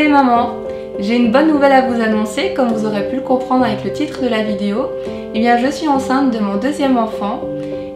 les mamans! J'ai une bonne nouvelle à vous annoncer, comme vous aurez pu le comprendre avec le titre de la vidéo. Eh bien, je suis enceinte de mon deuxième enfant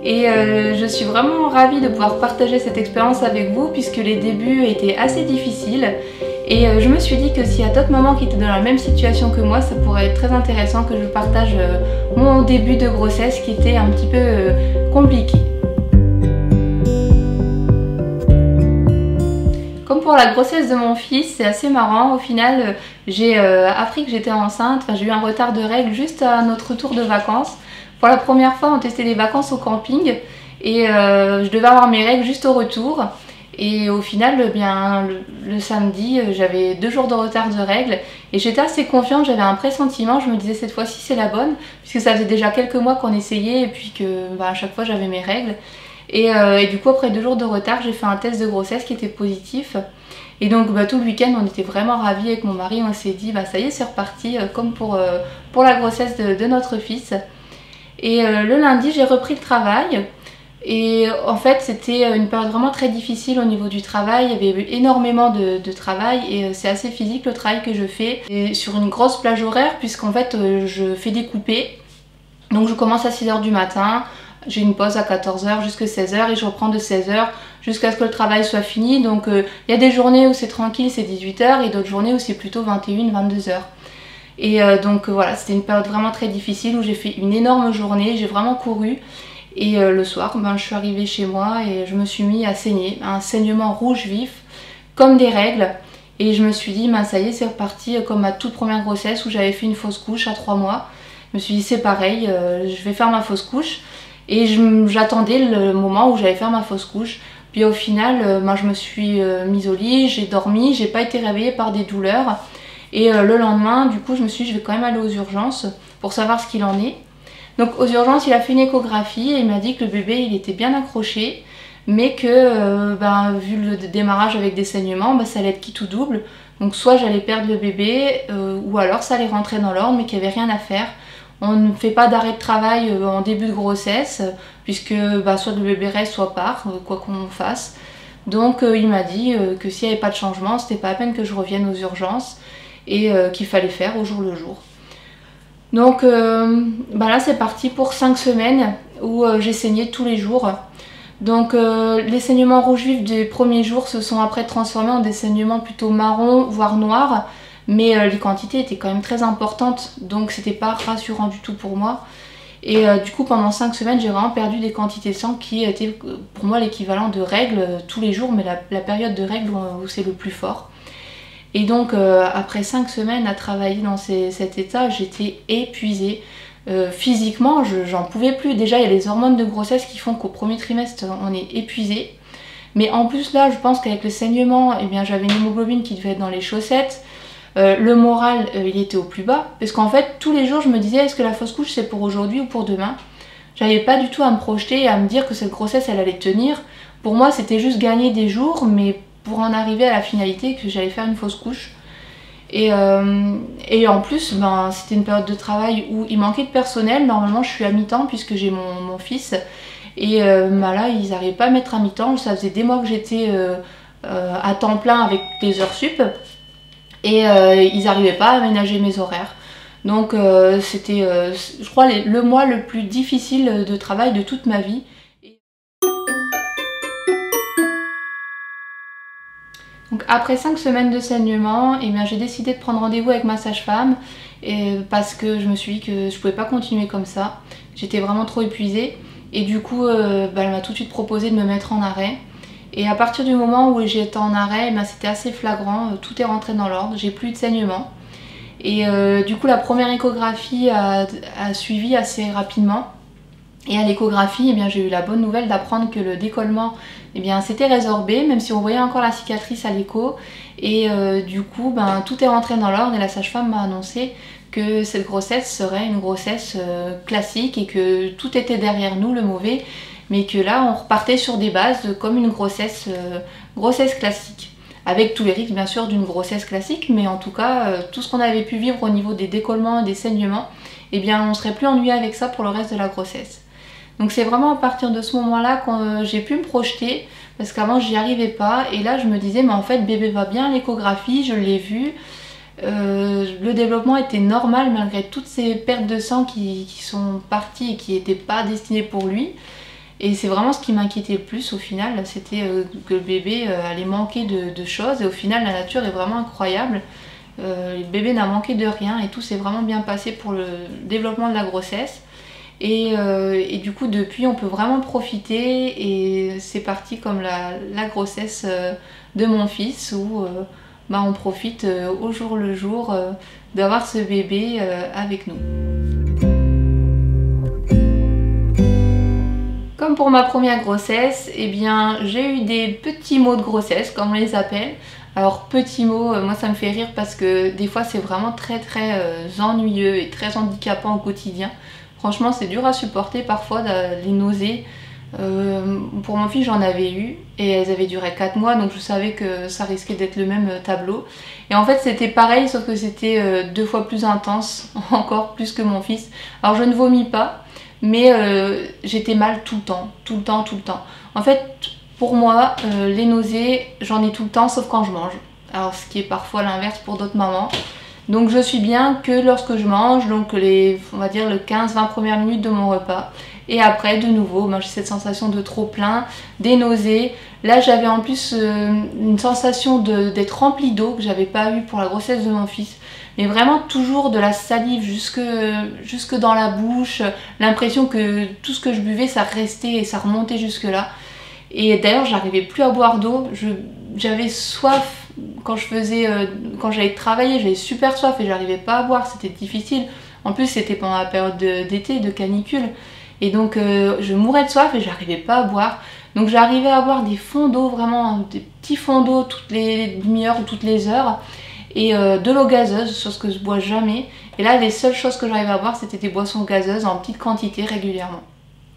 et je suis vraiment ravie de pouvoir partager cette expérience avec vous puisque les débuts étaient assez difficiles. Et je me suis dit que s'il y a d'autres mamans qui étaient dans la même situation que moi, ça pourrait être très intéressant que je partage mon début de grossesse qui était un petit peu compliqué. Comme pour la grossesse de mon fils, c'est assez marrant. Au final, j'ai appris que j'étais enceinte. Enfin, j'ai eu un retard de règles juste à notre retour de vacances. Pour la première fois, on testait les vacances au camping et je devais avoir mes règles juste au retour. Et au final, bien, le samedi, j'avais 2 jours de retard de règles et j'étais assez confiante, j'avais un pressentiment. Je me disais cette fois-ci c'est la bonne, puisque ça faisait déjà quelques mois qu'on essayait et puis que à chaque fois j'avais mes règles. Et du coup, après 2 jours de retard, j'ai fait un test de grossesse qui était positif. Et donc tout le week-end, on était vraiment ravis avec mon mari. On s'est dit, ça y est, c'est reparti, comme pour la grossesse de notre fils. Et le lundi, j'ai repris le travail. Et en fait, c'était une période vraiment très difficile au niveau du travail. Il y avait eu énormément de travail et c'est assez physique le travail que je fais. Et sur une grosse plage horaire, puisqu'en fait, je fais des coupés. Donc je commence à 6 h du matin. J'ai une pause à 14 h jusqu'à 16 h et je reprends de 16 h jusqu'à ce que le travail soit fini. Donc il y a des journées où c'est tranquille, c'est 18 h et d'autres journées où c'est plutôt 21, 22 h. Et donc voilà, c'était une période vraiment très difficile où j'ai fait une énorme journée, j'ai vraiment couru. Et le soir, je suis arrivée chez moi et je me suis mis à saigner, un saignement rouge vif, comme des règles. Et je me suis dit, ça y est, c'est reparti comme ma toute première grossesse où j'avais fait une fausse couche à 3 mois. Je me suis dit, c'est pareil, je vais faire ma fausse couche. Et j'attendais le moment où j'allais faire ma fausse couche. Puis au final, je me suis mise au lit, j'ai dormi, j'ai pas été réveillée par des douleurs. Et le lendemain, du coup, je me suis dit, je vais quand même aller aux urgences pour savoir ce qu'il en est. Donc aux urgences, il a fait une échographie et il m'a dit que le bébé, il était bien accroché. Mais que, vu le démarrage avec des saignements, ça allait être quitte ou double. Donc soit j'allais perdre le bébé, ou alors ça allait rentrer dans l'ordre, mais qu'il n'y avait rien à faire. On ne fait pas d'arrêt de travail en début de grossesse, puisque soit le bébé reste, soit part, quoi qu'on fasse. Donc il m'a dit que s'il n'y avait pas de changement, c'était pas la peine que je revienne aux urgences et qu'il fallait faire au jour le jour. Donc là c'est parti pour 5 semaines où j'ai saigné tous les jours. Donc les saignements rouges vifs des premiers jours se sont après transformés en des saignements plutôt marron, voire noirs. Mais les quantités étaient quand même très importantes, donc c'était pas rassurant du tout pour moi. Et du coup pendant 5 semaines j'ai vraiment perdu des quantités de sang qui étaient pour moi l'équivalent de règles tous les jours, mais la période de règles où c'est le plus fort. Et donc après 5 semaines à travailler dans cet état, j'étais épuisée. Physiquement j'en pouvais plus. Déjà il y a les hormones de grossesse qui font qu'au premier trimestre on est épuisé. Mais en plus là je pense qu'avec le saignement, j'avais une hémoglobine qui devait être dans les chaussettes. Le moral, il était au plus bas. Parce qu'en fait, tous les jours, je me disais, est-ce que la fausse couche, c'est pour aujourd'hui ou pour demain? J'avais pas du tout à me projeter et à me dire que cette grossesse, elle allait tenir. Pour moi, c'était juste gagner des jours, mais pour en arriver à la finalité, que j'allais faire une fausse couche. Et en plus, c'était une période de travail où il manquait de personnel. Normalement, je suis à mi-temps puisque j'ai mon fils. Et là, ils n'arrivaient pas à mettre à mi-temps. Ça faisait des mois que j'étais à temps plein avec des heures sup. Et ils n'arrivaient pas à aménager mes horaires. Donc c'était, je crois, le mois le plus difficile de travail de toute ma vie. Donc après 5 semaines de saignement, j'ai décidé de prendre rendez-vous avec ma sage-femme parce que je me suis dit que je pouvais pas continuer comme ça. J'étais vraiment trop épuisée. Et du coup, elle m'a tout de suite proposé de me mettre en arrêt. Et à partir du moment où j'ai été en arrêt, c'était assez flagrant, tout est rentré dans l'ordre, j'ai plus de saignement. Et du coup la première échographie a suivi assez rapidement. Et à l'échographie, j'ai eu la bonne nouvelle d'apprendre que le décollement s'était résorbé, même si on voyait encore la cicatrice à l'écho. Et du coup tout est rentré dans l'ordre et la sage-femme m'a annoncé que cette grossesse serait une grossesse classique et que tout était derrière nous, le mauvais. Mais que là on repartait sur des bases comme une grossesse classique. Avec tous les risques bien sûr d'une grossesse classique, mais en tout cas tout ce qu'on avait pu vivre au niveau des décollements et des saignements, on ne serait plus ennuyé avec ça pour le reste de la grossesse. Donc c'est vraiment à partir de ce moment-là que j'ai pu me projeter, parce qu'avant j'y arrivais pas, et là je me disais mais en fait bébé va bien à l'échographie, je l'ai vu, le développement était normal malgré toutes ces pertes de sang qui sont parties et qui n'étaient pas destinées pour lui. Et c'est vraiment ce qui m'inquiétait le plus au final, c'était que le bébé allait manquer de choses, et au final la nature est vraiment incroyable. Le bébé n'a manqué de rien et tout s'est vraiment bien passé pour le développement de la grossesse. Et du coup depuis on peut vraiment profiter, et c'est parti comme la grossesse de mon fils où on profite au jour le jour d'avoir ce bébé avec nous. Comme pour ma première grossesse, eh bien j'ai eu des petits maux de grossesse comme on les appelle. Alors petits mots, moi ça me fait rire parce que des fois c'est vraiment très ennuyeux et très handicapant au quotidien. Franchement c'est dur à supporter parfois les nausées. Pour mon fils j'en avais eu et elles avaient duré 4 mois, donc je savais que ça risquait d'être le même tableau. Et en fait c'était pareil, sauf que c'était 2 fois plus intense, encore plus que mon fils. Alors je ne vomis pas, mais j'étais mal tout le temps. En fait pour moi les nausées j'en ai tout le temps sauf quand je mange. Alors ce qui est parfois l'inverse pour d'autres mamans. Donc je suis bien que lorsque je mange, donc on va dire les 15-20 premières minutes de mon repas. Et après de nouveau j'ai cette sensation de trop plein, des nausées. Là j'avais en plus une sensation d'être remplie d'eau que j'avais pas eu pour la grossesse de mon fils. Mais vraiment toujours de la salive jusque dans la bouche, l'impression que tout ce que je buvais ça restait et ça remontait jusque là. Et d'ailleurs j'arrivais plus à boire d'eau, j'avais soif. Quand j'allais travailler, j'avais super soif et j'arrivais pas à boire, c'était difficile. En plus c'était pendant la période d'été, de canicule. Et donc je mourais de soif et j'arrivais pas à boire. Donc j'arrivais à boire des fonds d'eau, vraiment des petits fonds d'eau toutes les demi-heures ou toutes les heures. Et de l'eau gazeuse, chose que je bois jamais. Et là les seules choses que j'arrivais à boire c'était des boissons gazeuses en petite quantité régulièrement.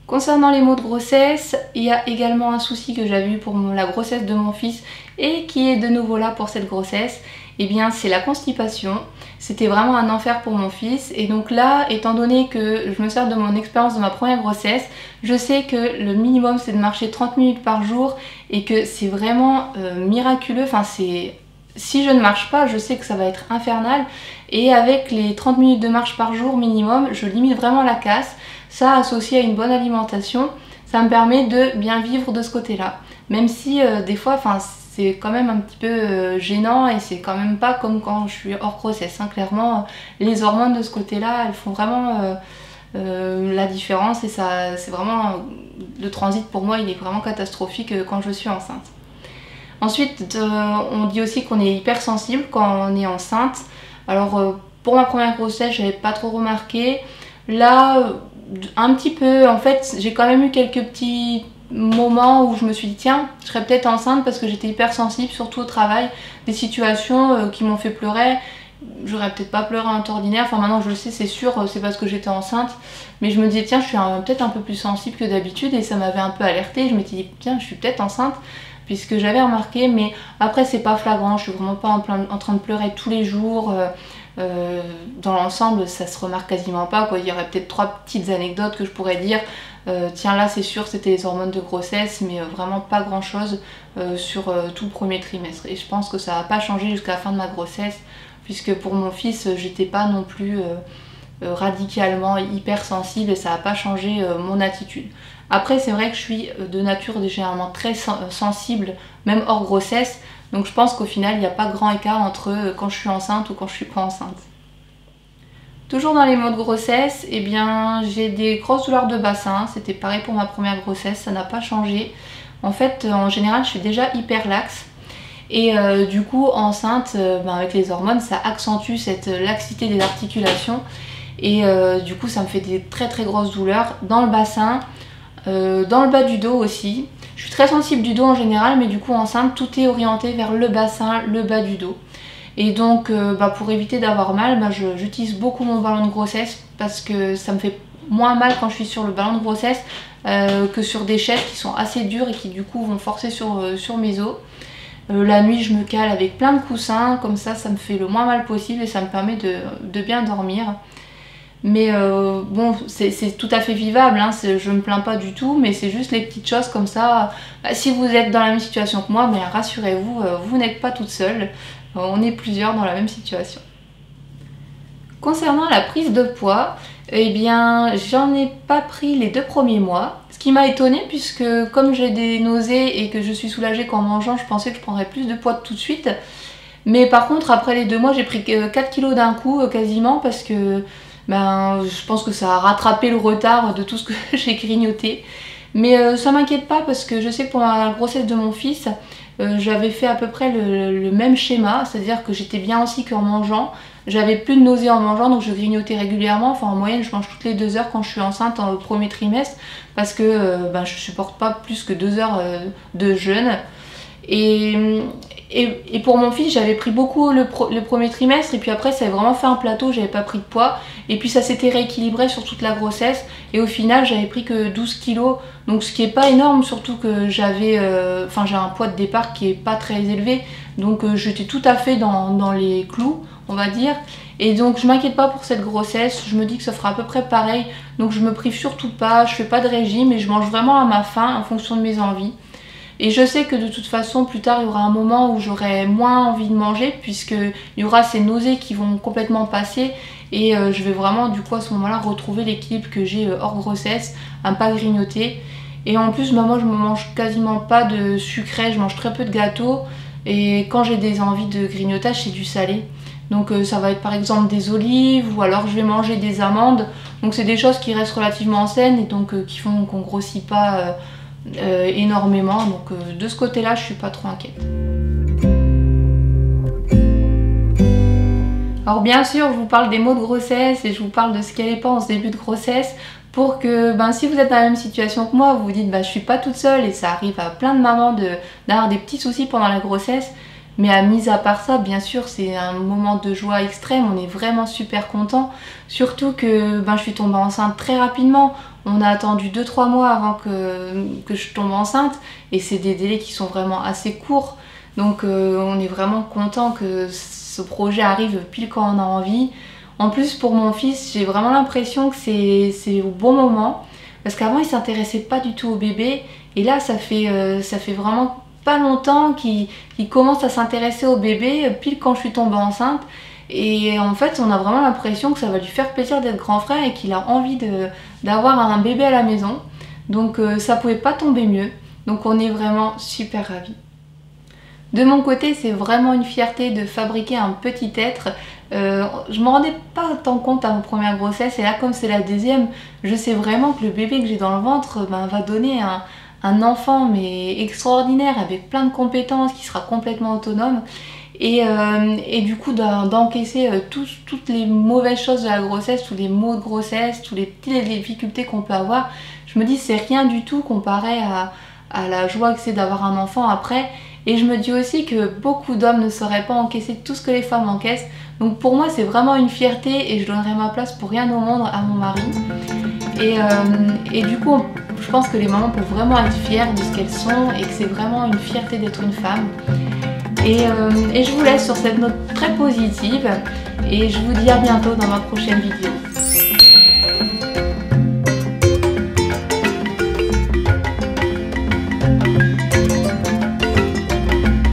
Concernant les maux de grossesse, il y a également un souci que j'avais eu pour la grossesse de mon fils et qui est de nouveau là pour cette grossesse. Eh bien c'est la constipation. C'était vraiment un enfer pour mon fils, et donc là étant donné que je me sers de mon expérience de ma première grossesse, je sais que le minimum c'est de marcher 30 minutes par jour et que c'est vraiment miraculeux. Enfin si je ne marche pas, je sais que ça va être infernal, et avec les 30 minutes de marche par jour minimum, je limite vraiment la casse. Ça associé à une bonne alimentation, ça me permet de bien vivre de ce côté-là. Même si des fois, c'est quand même un petit peu gênant, et c'est quand même pas comme quand je suis hors grossesse. Clairement, les hormones de ce côté-là, elles font vraiment la différence, et ça, c'est vraiment le transit pour moi, il est vraiment catastrophique quand je suis enceinte. Ensuite, on dit aussi qu'on est hypersensible quand on est enceinte. Alors pour ma première grossesse, j'avais pas trop remarqué. Là, un petit peu, en fait, j'ai quand même eu quelques petits moments où je me suis dit tiens, je serais peut-être enceinte parce que j'étais hypersensible, surtout au travail, des situations qui m'ont fait pleurer. J'aurais peut-être pas pleuré en temps ordinaire, enfin maintenant je le sais, c'est sûr, c'est parce que j'étais enceinte, mais je me disais tiens, je suis peut-être un peu plus sensible que d'habitude, et ça m'avait un peu alertée. Je m'étais dit tiens, je suis peut-être enceinte, puisque j'avais remarqué, mais après c'est pas flagrant, je suis vraiment pas en train de pleurer tous les jours. Dans l'ensemble ça se remarque quasiment pas, quoi. Il y aurait peut-être 3 petites anecdotes que je pourrais dire, tiens là c'est sûr c'était les hormones de grossesse, mais vraiment pas grand chose sur tout le premier trimestre, et je pense que ça va pas changer jusqu'à la fin de ma grossesse, puisque pour mon fils j'étais pas non plus radicalement hypersensible, et ça va pas changé mon attitude. Après c'est vrai que je suis de nature généralement très sensible même hors grossesse. Donc je pense qu'au final, il n'y a pas grand écart entre quand je suis enceinte ou quand je suis pas enceinte. Toujours dans les maux de grossesse, eh bien j'ai des grosses douleurs de bassin. C'était pareil pour ma première grossesse, ça n'a pas changé. En fait, en général, je suis déjà hyper laxe. Et du coup, enceinte, avec les hormones, ça accentue cette laxité des articulations. Et du coup, ça me fait des très grosses douleurs dans le bassin, dans le bas du dos aussi. Je suis très sensible du dos en général, mais du coup enceinte tout est orienté vers le bassin, le bas du dos. Et donc pour éviter d'avoir mal, j'utilise beaucoup mon ballon de grossesse, parce que ça me fait moins mal quand je suis sur le ballon de grossesse que sur des chaises qui sont assez dures et qui du coup vont forcer sur mes os. La nuit je me cale avec plein de coussins, comme ça me fait le moins mal possible et ça me permet de bien dormir. Mais bon, c'est tout à fait vivable, hein, je me plains pas du tout, mais c'est juste les petites choses comme ça. Bah, si vous êtes dans la même situation que moi, mais rassurez-vous, vous n'êtes pas toute seule, on est plusieurs dans la même situation. Concernant la prise de poids, eh bien j'en ai pas pris les 2 premiers mois, ce qui m'a étonnée puisque comme j'ai des nausées et que je suis soulagée qu'en mangeant, je pensais que je prendrais plus de poids tout de suite. Mais par contre après les 2 mois j'ai pris 4 kilos d'un coup quasiment parce que ben, je pense que ça a rattrapé le retard de tout ce que j'ai grignoté. Mais ça m'inquiète pas parce que je sais que pendant la grossesse de mon fils, j'avais fait à peu près le même schéma, c'est-à-dire que j'étais bien aussi qu'en mangeant. J'avais plus de nausées en mangeant, donc je grignotais régulièrement. Enfin en moyenne je mange toutes les 2 heures quand je suis enceinte au premier trimestre parce que ben, je supporte pas plus que 2 heures de jeûne. Et pour mon fils, j'avais pris beaucoup le premier trimestre et puis après ça avait vraiment fait un plateau, j'avais pas pris de poids. Et puis ça s'était rééquilibré sur toute la grossesse et au final j'avais pris que 12 kilos. Donc ce qui est pas énorme, surtout que j'avais j'ai un poids de départ qui est pas très élevé. Donc j'étais tout à fait dans les clous, on va dire. Et donc je m'inquiète pas pour cette grossesse, je me dis que ça fera à peu près pareil. Donc je me prive surtout pas, je fais pas de régime et je mange vraiment à ma faim en fonction de mes envies. Et je sais que de toute façon, plus tard, il y aura un moment où j'aurai moins envie de manger puisqu'il y aura ces nausées qui vont complètement passer et je vais vraiment du coup à ce moment-là retrouver l'équilibre que j'ai hors grossesse, à ne pas grignoter. Et en plus, bah, moi je ne mange quasiment pas de sucré, je mange très peu de gâteaux et quand j'ai des envies de grignotage, c'est du salé. Donc ça va être par exemple des olives ou alors je vais manger des amandes. Donc c'est des choses qui restent relativement saines et donc qui font qu'on ne grossit pas énormément, donc de ce côté là je suis pas trop inquiète. Alors bien sûr je vous parle des maux de grossesse et je vous parle de ce qu'elle est pas en ce début de grossesse pour que si vous êtes dans la même situation que moi, vous vous dites je suis pas toute seule et ça arrive à plein de mamans d'avoir des petits soucis pendant la grossesse. Mais mis à part ça, bien sûr, c'est un moment de joie extrême, on est vraiment super content. Surtout que je suis tombée enceinte très rapidement. On a attendu 2-3 mois avant que je tombe enceinte et c'est des délais qui sont vraiment assez courts. Donc on est vraiment content que ce projet arrive pile quand on a envie. En plus pour mon fils, j'ai vraiment l'impression que c'est au bon moment. Parce qu'avant il s'intéressait pas du tout au bébé et là ça fait vraiment pas longtemps qu'il commence à s'intéresser au bébé pile quand je suis tombée enceinte et en fait on a vraiment l'impression que ça va lui faire plaisir d'être grand frère et qu'il a envie d'avoir un bébé à la maison, donc ça pouvait pas tomber mieux, donc on est vraiment super ravis. De mon côté c'est vraiment une fierté de fabriquer un petit être. Je me rendais pas tant compte à ma première grossesse et là comme c'est la deuxième, je sais vraiment que le bébé que j'ai dans le ventre va donner un enfant mais extraordinaire avec plein de compétences qui sera complètement autonome et du coup d'encaisser toutes les mauvaises choses de la grossesse, tous les maux de grossesse, toutes les petites difficultés qu'on peut avoir. Je me dis c'est rien du tout comparé à la joie que c'est d'avoir un enfant après. Et je me dis aussi que beaucoup d'hommes ne sauraient pas encaisser tout ce que les femmes encaissent. Donc pour moi c'est vraiment une fierté et je donnerai ma place pour rien au monde à mon mari. Et du coup je pense que les mamans peuvent vraiment être fières de ce qu'elles sont et que c'est vraiment une fierté d'être une femme. Et je vous laisse sur cette note très positive et je vous dis à bientôt dans ma prochaine vidéo.